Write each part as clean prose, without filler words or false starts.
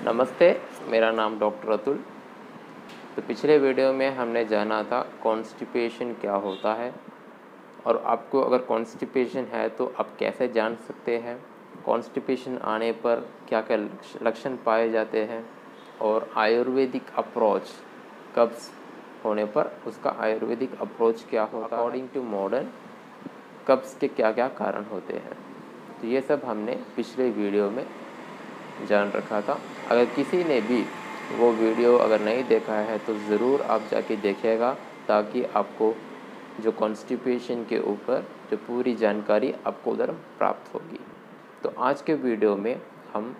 नमस्ते, मेरा नाम डॉक्टर अतुल। तो पिछले वीडियो में हमने जाना था कॉन्स्टिपेशन क्या होता है और आपको अगर कॉन्स्टिपेशन है तो आप कैसे जान सकते हैं, कॉन्स्टिपेशन आने पर क्या क्या लक्षण पाए जाते हैं और आयुर्वेदिक अप्रोच कब्ज़ होने पर उसका आयुर्वेदिक अप्रोच क्या होता है, अकॉर्डिंग टू मॉडर्न कब्ज़ के क्या क्या कारण होते हैं। तो ये सब हमने पिछले वीडियो में जान रखा था। अगर किसी ने भी वो वीडियो अगर नहीं देखा है तो ज़रूर आप जाके देखिएगा, ताकि आपको जो कॉन्स्टिपेशन के ऊपर जो पूरी जानकारी आपको उधर प्राप्त होगी। तो आज के वीडियो में हम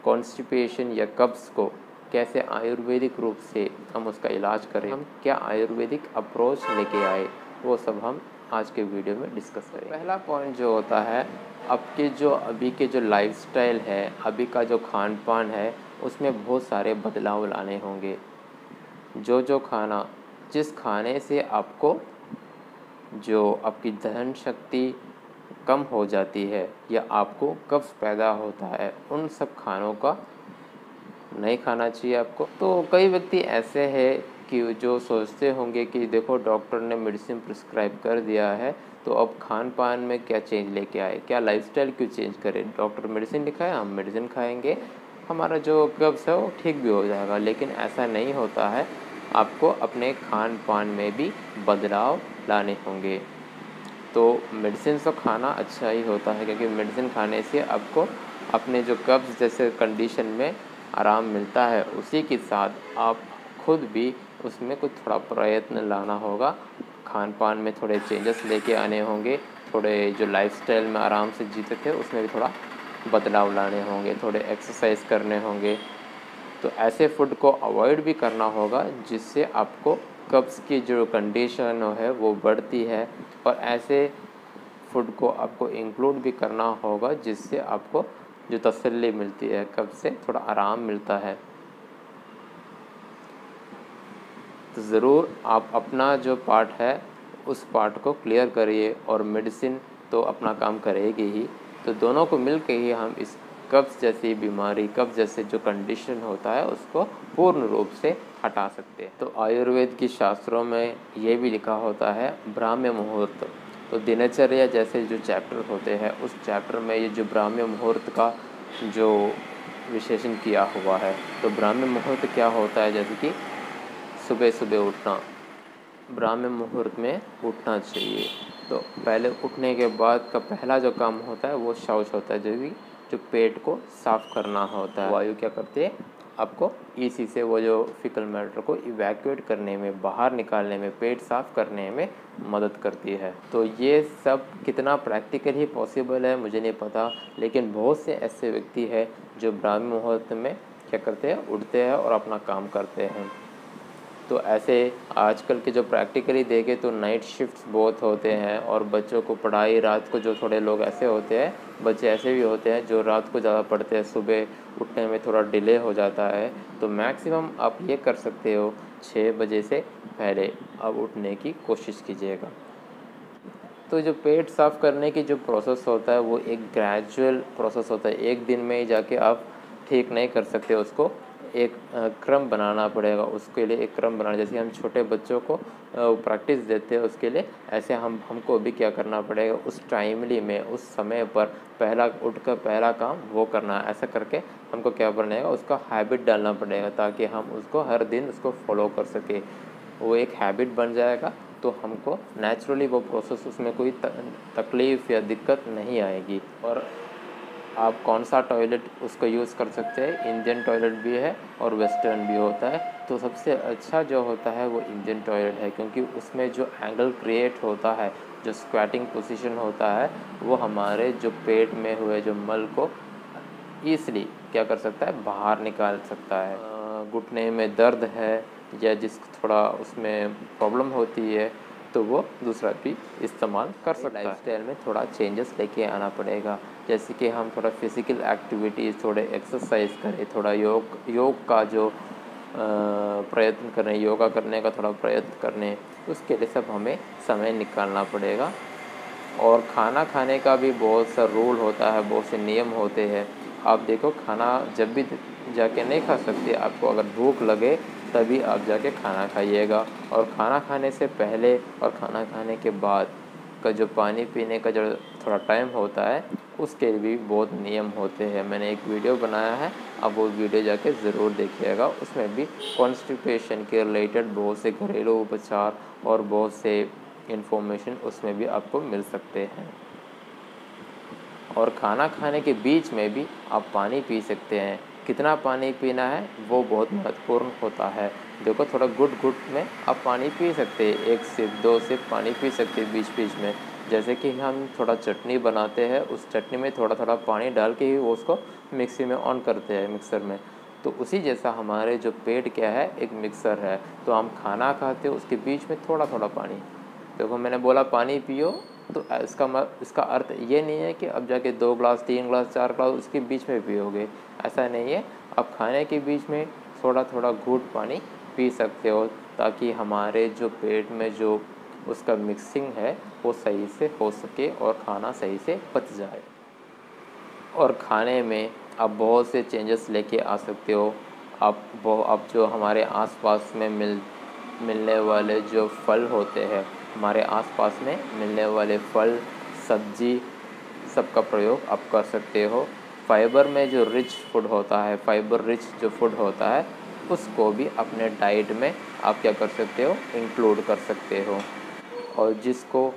कॉन्स्टिपेशन या कब्ज़ को कैसे आयुर्वेदिक रूप से हम उसका इलाज करें, हम क्या आयुर्वेदिक अप्रोच लेके आए, वो सब हम आज के वीडियो में डिस्कस करें। पहला पॉइंट जो होता है, आपके जो अभी के जो लाइफस्टाइल है, अभी का जो खान पान है, उसमें बहुत सारे बदलाव लाने होंगे। जो खाना, जिस खाने से आपको जो आपकी दहन शक्ति कम हो जाती है या आपको कब्ज़ पैदा होता है, उन सब खानों का नहीं खाना चाहिए आपको। तो कई व्यक्ति ऐसे हैं कि जो सोचते होंगे कि देखो डॉक्टर ने मेडिसिन प्रिस्क्राइब कर दिया है, तो अब खान पान में क्या चेंज लेके आए, क्या लाइफस्टाइल क्यों चेंज करें, डॉक्टर मेडिसिन लिखा है हम मेडिसिन खाएंगे, हमारा जो कब्ज़ है वो ठीक भी हो जाएगा। लेकिन ऐसा नहीं होता है, आपको अपने खान पान में भी बदलाव लाने होंगे। तो मेडिसिन तो खाना अच्छा ही होता है, क्योंकि मेडिसिन खाने से आपको अपने जो कब्ज़ जैसे कंडीशन में आराम मिलता है, उसी के साथ आप खुद भी उसमें कुछ थोड़ा प्रयत्न लाना होगा। खान पान में थोड़े चेंजेस लेके आने होंगे, थोड़े जो लाइफस्टाइल में आराम से जीते थे उसमें भी थोड़ा बदलाव लाने होंगे, थोड़े एक्सरसाइज करने होंगे। तो ऐसे फूड को अवॉइड भी करना होगा जिससे आपको कब्ज़ की जो कंडीशन है वो बढ़ती है, और ऐसे फूड को आपको इंक्लूड भी करना होगा जिससे आपको जो तसल्ली मिलती है, कब्ज़ से थोड़ा आराम मिलता है। तो ज़रूर आप अपना जो पार्ट है उस पार्ट को क्लियर करिए, और मेडिसिन तो अपना काम करेगी ही। तो दोनों को मिल के ही हम इस कब्ज़ जैसी बीमारी, कब्ज़ जैसे जो कंडीशन होता है उसको पूर्ण रूप से हटा सकते हैं। तो आयुर्वेद की शास्त्रों में ये भी लिखा होता है ब्राह्म्य मुहूर्त। तो दिनचर्या जैसे जो चैप्टर होते हैं, उस चैप्टर में ये जो ब्राह्म्य मुहूर्त का जो विशेषण किया हुआ है। तो ब्राह्म्य मुहूर्त क्या होता है, जैसे कि सुबह सुबह उठना, ब्राह्म्य मुहूर्त में उठना चाहिए। तो पहले उठने के बाद का पहला जो काम होता है वो शौच होता है, जो पेट को साफ़ करना होता है। वायु क्या करती है, आपको इसी से वो जो फीकल मैटर को इवैक्यूएट करने में, बाहर निकालने में, पेट साफ़ करने में मदद करती है। तो ये सब कितना प्रैक्टिकली पॉसिबल है मुझे नहीं पता, लेकिन बहुत से ऐसे व्यक्ति हैं जो ब्राह्म्य मुहूर्त में क्या करते हैं, उठते हैं और अपना काम करते हैं। तो ऐसे आजकल के जो प्रैक्टिकली देखें तो नाइट शिफ्ट्स बहुत होते हैं, और बच्चों को पढ़ाई रात को, जो थोड़े लोग ऐसे होते हैं, बच्चे ऐसे भी होते हैं जो रात को ज़्यादा पढ़ते हैं, सुबह उठने में थोड़ा डिले हो जाता है। तो मैक्सिमम आप ये कर सकते हो 6 बजे से पहले आप उठने की कोशिश कीजिएगा। तो जो पेट साफ़ करने की जो प्रोसेस होता है वो एक ग्रेजुअल प्रोसेस होता है, एक दिन में ही जाके आप ठीक नहीं कर सकते उसको, एक क्रम बनाना पड़ेगा। उसके लिए एक क्रम बनाना, जैसे हम छोटे बच्चों को प्रैक्टिस देते हैं उसके लिए, ऐसे हमको भी क्या करना पड़ेगा, उस टाइमली में, उस समय पर पहला उठकर पहला काम वो करना। ऐसा करके हमको क्या बनेगा, उसका हैबिट डालना पड़ेगा, ताकि हम उसको हर दिन उसको फॉलो कर सके। वो एक हैबिट बन जाएगा तो हमको नेचुरली वो प्रोसेस, उसमें कोई तकलीफ़ या दिक्कत नहीं आएगी। और आप कौन सा टॉयलेट उसको यूज़ कर सकते हैं, इंडियन टॉयलेट भी है और वेस्टर्न भी होता है। तो सबसे अच्छा जो होता है वो इंडियन टॉयलेट है, क्योंकि उसमें जो एंगल क्रिएट होता है, जो स्क्वैटिंग पोजीशन होता है, वो हमारे जो पेट में हुए जो मल को ईज़िली क्या कर सकता है, बाहर निकाल सकता है। घुटने में दर्द है या जिसको थोड़ा उसमें प्रॉब्लम होती है, तो वो दूसरा भी इस्तेमाल कर सकता है। लाइफस्टाइल में थोड़ा चेंजेस लेके आना पड़ेगा, जैसे कि हम थोड़ा फिज़िकल एक्टिविटीज़, थोड़े एक्सरसाइज करें, थोड़ा योग का जो प्रयत्न करें, योगा करने का थोड़ा प्रयत्न करें। उसके लिए सब हमें समय निकालना पड़ेगा। और खाना खाने का भी बहुत सा रूल होता है, बहुत से नियम होते हैं। आप देखो खाना जब भी जाके नहीं खा सकते, आपको अगर भूख लगे तभी आप जाके खाना खाइएगा। और खाना खाने से पहले और खाना खाने के बाद का जो पानी पीने का जो थोड़ा टाइम होता है उसके भी बहुत नियम होते हैं। मैंने एक वीडियो बनाया है, आप वो वीडियो जाके ज़रूर देखिएगा। उसमें भी कॉन्स्टिपेशन के रिलेटेड बहुत से घरेलू उपचार और बहुत से इन्फॉर्मेशन उसमें भी आपको मिल सकते हैं। और खाना खाने के बीच में भी आप पानी पी सकते हैं। कितना पानी पीना है वो बहुत महत्वपूर्ण होता है। देखो थोड़ा घुट में आप पानी पी सकते हैं, 1 सिप 2 सिप पानी पी सकते हैं बीच बीच में। जैसे कि हम थोड़ा चटनी बनाते हैं, उस चटनी में थोड़ा थोड़ा पानी डाल के ही वो उसको मिक्सी में ऑन करते हैं, मिक्सर में। तो उसी जैसा हमारे जो पेट क्या है, एक मिक्सर है। तो हम खाना खाते हो उसके बीच में थोड़ा थोड़ा पानी, देखो मैंने बोला पानी पियो, तो इसका अर्थ ये नहीं है कि अब जाके 2 ग्लास 3 ग्लास 4 ग्लास उसके बीच में पियोगे, ऐसा नहीं है। आप खाने के बीच में थोड़ा थोड़ा घूंट पानी पी सकते हो, ताकि हमारे जो पेट में जो उसका मिक्सिंग है वो सही से हो सके और खाना सही से पच जाए। और खाने में आप बहुत से चेंजेस लेके आ सकते हो। आप जो हमारे आसपास में मिलने वाले जो फल होते हैं, हमारे आसपास में मिलने वाले फल सब्जी सबका प्रयोग आप कर सकते हो। फाइबर में जो रिच फूड होता है, फाइबर रिच जो फूड होता है, उसको भी अपने डाइट में आप क्या कर सकते हो, इंक्लूड कर सकते हो। और जिसको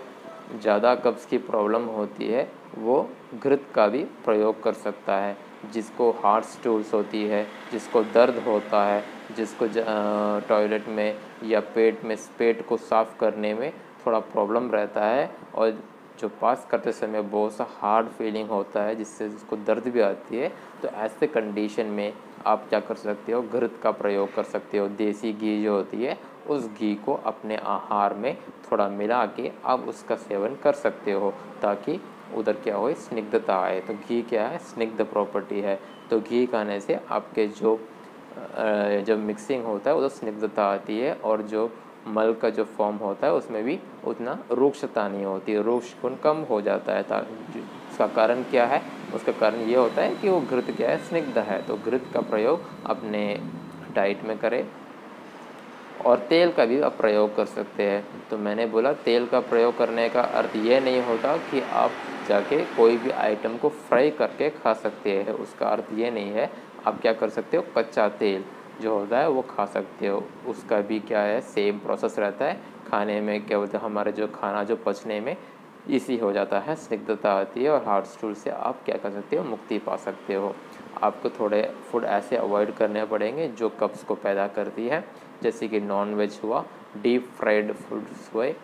ज़्यादा कब्ज़ की प्रॉब्लम होती है वो घृत का भी प्रयोग कर सकता है। जिसको हार्ट स्टूल्स होती है, जिसको दर्द होता है, जिसको टॉयलेट में या पेट को साफ़ करने में थोड़ा प्रॉब्लम रहता है, और जो पास करते समय बहुत सा हार्ड फीलिंग होता है जिससे उसको दर्द भी आती है, तो ऐसे कंडीशन में आप क्या कर सकते हो, घृत का प्रयोग कर सकते हो। देसी घी जो होती है उस घी को अपने आहार में थोड़ा मिला के आप उसका सेवन कर सकते हो, ताकि उधर क्या हो, स्निग्धता आए। तो घी क्या है, स्निग्ध प्रॉपर्टी है। तो घी खाने से आपके जो जब मिक्सिंग होता है उधर स्निग्धता आती है, और जो मल का जो फॉर्म होता है उसमें भी उतना रूक्षता नहीं होती है, रूक्ष गुण कम हो जाता है। उसका कारण क्या है, उसका कारण ये होता है कि वो घृत क्या है, स्निग्ध है। तो घृत का प्रयोग अपने डाइट में करें। और तेल का भी आप प्रयोग कर सकते हैं। तो मैंने बोला तेल का प्रयोग करने का अर्थ ये नहीं होता कि आप जाके कोई भी आइटम को फ्राई करके खा सकते हैं, उसका अर्थ ये नहीं है। आप क्या कर सकते हो, कच्चा तेल जो होता है वो खा सकते हो। उसका भी क्या है, सेम प्रोसेस रहता है। खाने में क्या होता है, हमारे जो खाना जो पचने में इसी हो जाता है, स्निग्धता आती है, और हार्ट स्टूल से आप क्या कर सकते हो, मुक्ति पा सकते हो। आपको थोड़े फूड ऐसे अवॉइड करने पड़ेंगे जो कब्ज़ को पैदा करती है, जैसे कि नॉन वेज हुआ, डीप फ्राइड फूड्स हुए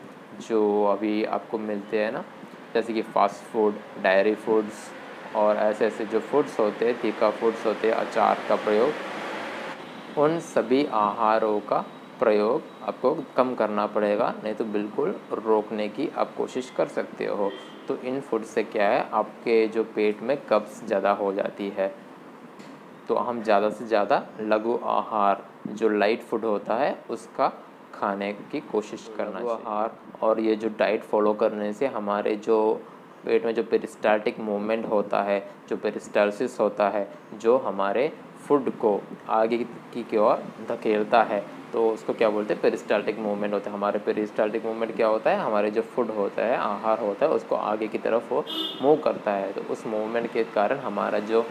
जो अभी आपको मिलते हैं ना, जैसे कि फ़ास्ट फूड, डायरी फूड्स, और ऐसे ऐसे जो फूड्स होते हैं, तीखा फूड्स होते हैं, अचार का प्रयोग, उन सभी आहारों का प्रयोग आपको कम करना पड़ेगा, नहीं तो बिल्कुल रोकने की आप कोशिश कर सकते हो। तो इन फूड से क्या है, आपके जो पेट में कब्ज़ ज़्यादा हो जाती है। तो हम ज़्यादा से ज़्यादा लघु आहार जो लाइट फूड होता है उसका खाने की कोशिश करना चाहिए। आहार और ये जो डाइट फॉलो करने से हमारे जो पेट में जो पेरिस्टाल्टिक मूवमेंट होता है, जो पेरिस्टालसिस होता है, जो हमारे फूड को आगे की ओर धकेलता है, तो उसको क्या बोलते हैं, पेरिस्टाल्टिक मूवमेंट होता है। हमारे पेरिस्टाल्टिक मूवमेंट क्या होता है, हमारे जो फूड होता है, आहार होता है, उसको आगे की तरफ वो मूव करता है। तो उस मूवमेंट के कारण हमारा जो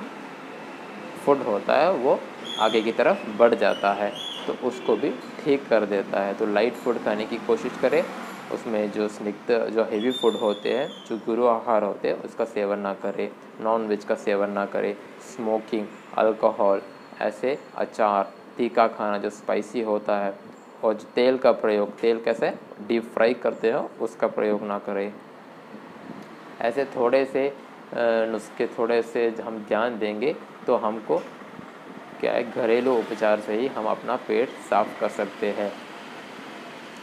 फूड होता है वो आगे की तरफ बढ़ जाता है, तो उसको भी ठीक कर देता है। तो लाइट फूड खाने की कोशिश करें, उसमें जो स्निग्ध जो हेवी फूड होते हैं, जो गुरु आहार होते हैं, उसका सेवन ना करें, नॉन वेज का सेवन ना करें, स्मोकिंग, अल्कोहल, ऐसे अचार, तीखा खाना जो स्पाइसी होता है, और जो तेल का प्रयोग, तेल कैसे डीप फ्राई करते हो उसका प्रयोग ना करें। ऐसे थोड़े से नुस्खे थोड़े से हम ध्यान देंगे तो हमको क्या है, घरेलू उपचार से ही हम अपना पेट साफ कर सकते हैं।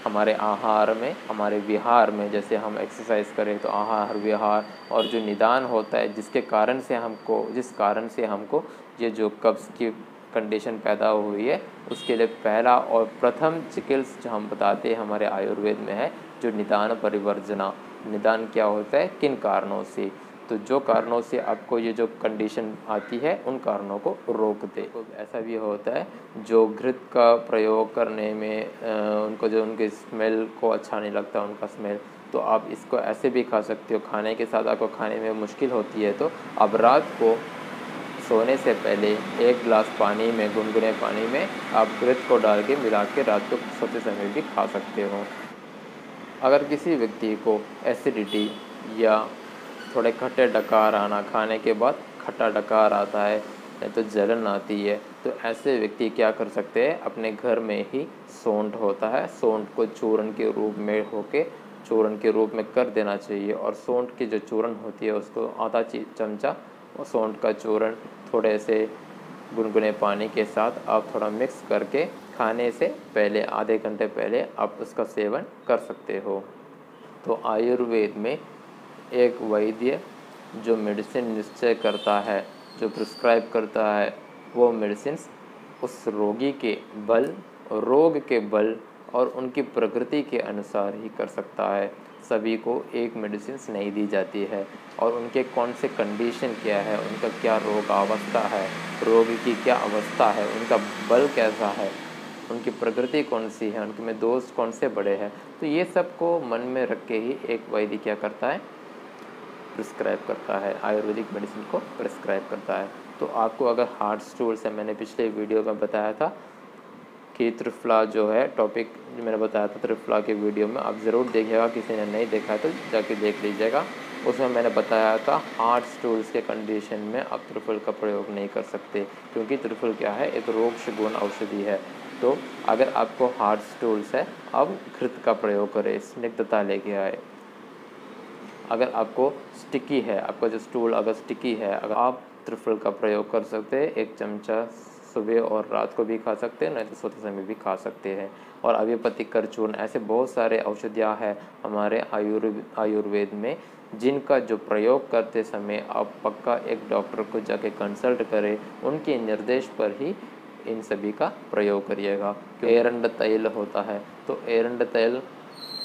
हमारे आहार में, हमारे विहार में, जैसे हम एक्सरसाइज करें तो आहार विहार और जो निदान होता है जिस कारण से हमको ये जो कब्ज़ की कंडीशन पैदा हुई है, उसके लिए पहला और प्रथम चिकित्सा जो हम बताते हैं हमारे आयुर्वेद में है, जो निदान परिवर्जना। निदान क्या होता है, किन कारणों से, तो जो कारणों से आपको ये जो कंडीशन आती है उन कारणों को रोक दे। तो ऐसा भी होता है जो घृत का प्रयोग करने में उनको जो उनके स्मेल को अच्छा नहीं लगता उनका स्मेल, तो आप इसको ऐसे भी खा सकते हो। खाने के साथ आपको खाने में मुश्किल होती है तो आप रात को सोने से पहले 1 गिलास पानी में, गुनगुने पानी में आप घृत को डाल के मिला के रात को सोते समय भी खा सकते हो। अगर किसी व्यक्ति को एसिडिटी या थोड़े खट्टे डकार आना, खाने के बाद खट्टा डकार आता है तो जलन आती है, तो ऐसे व्यक्ति क्या कर सकते हैं, अपने घर में ही सौंठ होता है, सौंठ को चूर्ण के रूप में चूर्ण के रूप में कर देना चाहिए। और सौंठ की जो चूर्ण होती है उसको आधा चमचा और सौंठ का चूर्ण थोड़े से गुनगुने पानी के साथ आप थोड़ा मिक्स करके खाने से पहले आधे घंटे पहले आप उसका सेवन कर सकते हो। तो आयुर्वेद में एक वैद्य जो मेडिसिन निश्चय करता है, जो प्रिस्क्राइब करता है, वो मेडिसिन उस रोगी के बल, रोग के बल और उनकी प्रकृति के अनुसार ही कर सकता है। सभी को एक मेडिसिन नहीं दी जाती है और उनके कौन से कंडीशन क्या है, उनका क्या रोग अवस्था है, रोग की क्या अवस्था है, उनका बल कैसा है, उनकी प्रकृति कौन सी है, उनके में दोष कौन से बड़े हैं, तो ये सब को मन में रख के ही एक वैद्य क्या करता है, प्रिस्क्राइब करता है, आयुर्वेदिक मेडिसिन को प्रिस्क्राइब करता है। तो आपको अगर हार्ट स्टूल से, मैंने पिछले वीडियो में बताया था कि त्रिफला जो है टॉपिक जो मैंने बताया था त्रिफला के वीडियो में, आप ज़रूर देखिएगा, किसी ने नहीं देखा है तो जाके देख लीजिएगा। उसमें मैंने बताया था हार्ट स्टूल्स के कंडीशन में आप त्रिफल का प्रयोग नहीं कर सकते, क्योंकि त्रिफल क्या है, एक रोगशगुण औषधि है। तो अगर आपको हार्ट स्टूल्स है, अब घृत का प्रयोग करें, स्निग्धता लेके आए। अगर आपको स्टिकी है, आपका जो स्टूल अगर स्टिकी है, अगर आप त्रिफल का प्रयोग कर सकते हैं, 1 चमचा सुबह और रात को भी खा सकते हैं, नहीं तो सोते समय भी खा सकते हैं। और अभिपतिक कर चूर्ण, ऐसे बहुत सारे औषधियाँ हैं हमारे आयुर्वेद में, जिनका जो प्रयोग करते समय आप पक्का एक डॉक्टर को जाके कंसल्ट करें, उनके निर्देश पर ही इन सभी का प्रयोग करिएगा। एरंड तैल होता है, तो एरंड तैल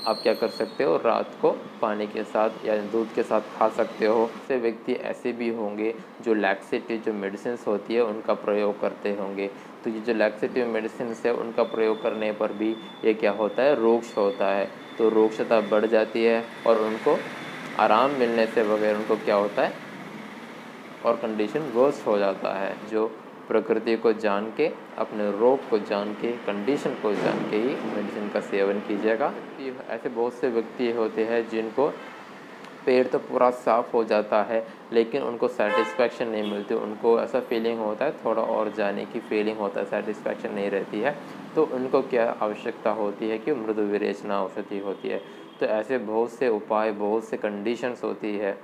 आप क्या कर सकते हो, रात को पानी के साथ या दूध के साथ खा सकते हो। ऐसे व्यक्ति ऐसे भी होंगे जो लैक्सेटिव जो मेडिसिन होती है उनका प्रयोग करते होंगे, तो ये जो लैक्सेटिव मेडिसिन है उनका प्रयोग करने पर भी ये क्या होता है, रोगश होता है, तो रोगशता बढ़ जाती है और उनको आराम मिलने से बगैर उनको क्या होता है और कंडीशन वर्स हो जाता है। जो प्रकृति को जान के, अपने रोग को जान के, कंडीशन को जान के ही मेडिसिन का सेवन कीजिएगा। ऐसे बहुत से व्यक्ति होते हैं जिनको पेट तो पूरा साफ़ हो जाता है लेकिन उनको सेटिस्फैक्शन नहीं मिलती, उनको ऐसा फीलिंग होता है, थोड़ा और जाने की फीलिंग होता है, सेटिस्फैक्शन नहीं रहती है, तो उनको क्या आवश्यकता होती है कि मृदु विरेचना औषधि होती है। तो ऐसे बहुत से उपाय, बहुत से कंडीशंस होती है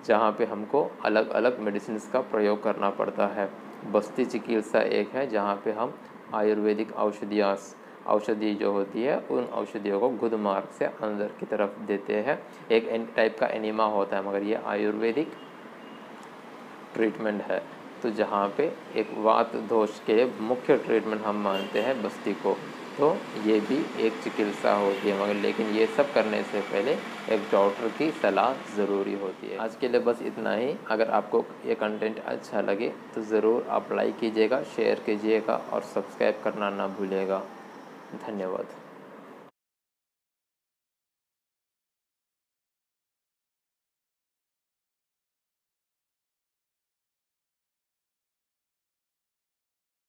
जहाँ पे हमको अलग अलग मेडिसिन का प्रयोग करना पड़ता है। बस्ती चिकित्सा एक है जहाँ पे हम आयुर्वेदिक औषधि जो होती है उन औषधियों को गुद मार्ग से अंदर की तरफ देते हैं। एक टाइप का एनिमा होता है, मगर ये आयुर्वेदिक ट्रीटमेंट है। तो जहाँ पे एक वात दोष के मुख्य ट्रीटमेंट हम मानते हैं बस्ती को, तो ये भी एक चिकित्सा होती है, मगर लेकिन ये सब करने से पहले एक डॉक्टर की सलाह ज़रूरी होती है। आज के लिए बस इतना ही। अगर आपको ये कंटेंट अच्छा लगे तो ज़रूर आप लाइक कीजिएगा, शेयर कीजिएगा और सब्सक्राइब करना ना भूलिएगा। धन्यवाद।